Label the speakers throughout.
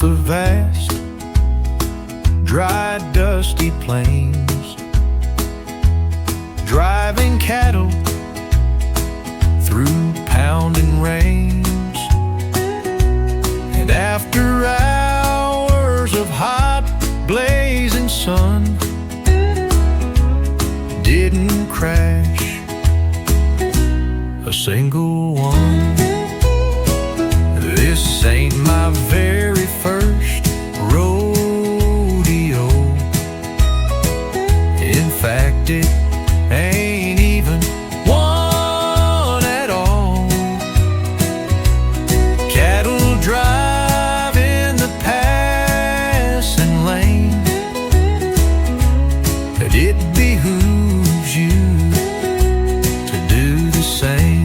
Speaker 1: the vast, dry, dusty plains, driving cattle through pounding rains. And after hours of hot, blazing sun, didn't crash a single one. This ain't my very first rodeo. In fact, it ain't even one at all. Cattle drive in the passing lane, and it behooves you to do the same.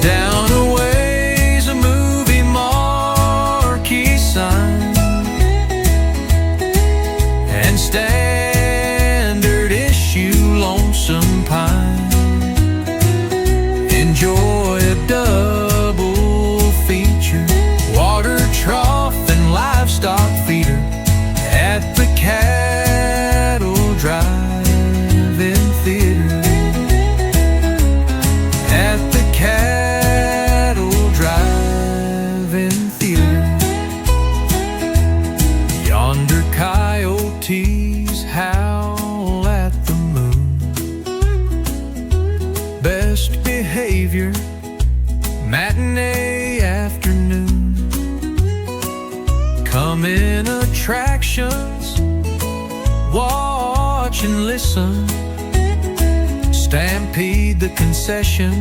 Speaker 1: Down a ways, a movie marquis sign, and standard issue lonesome pine. Enjoy a double feature, water trough and livestock feeder at the cattle drive-in theater. At the cattle drive-in theater. Yonder coyotes howl at the moon. Best behavior, matinee afternoon. Come in attractions, watch and listen. Stampede, the concession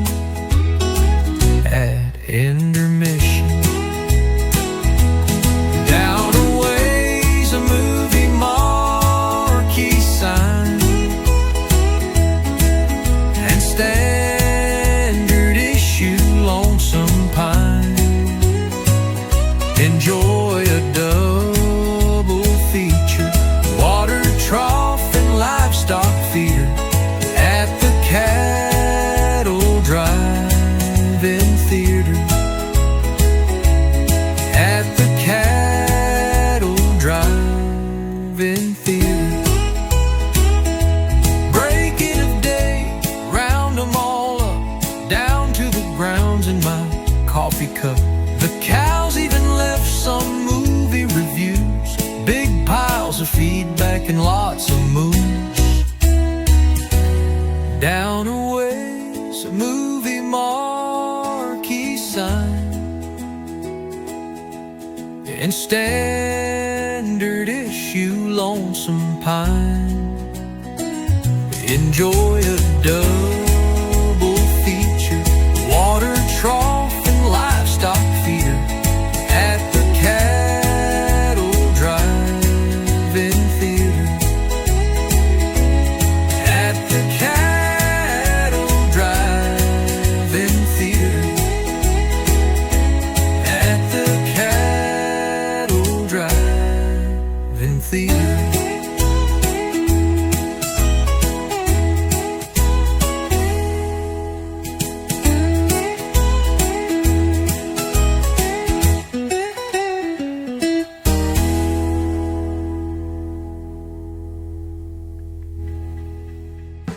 Speaker 1: at intermission. Down a ways, a movie marquis sign, and standard issue lonesome pine. Enjoy a double feature, water trough and livestock feeder at the cattle drive-in theater. At the cattle drive-in theater. Breaking of day, round 'em all up, down to the grounds in my coffee cup. The cows even left some movie reviews, big piles of feedback and lots of moves. Down a ways, a movie marquis sign, and standard issue lonesome pine. Enjoy a dove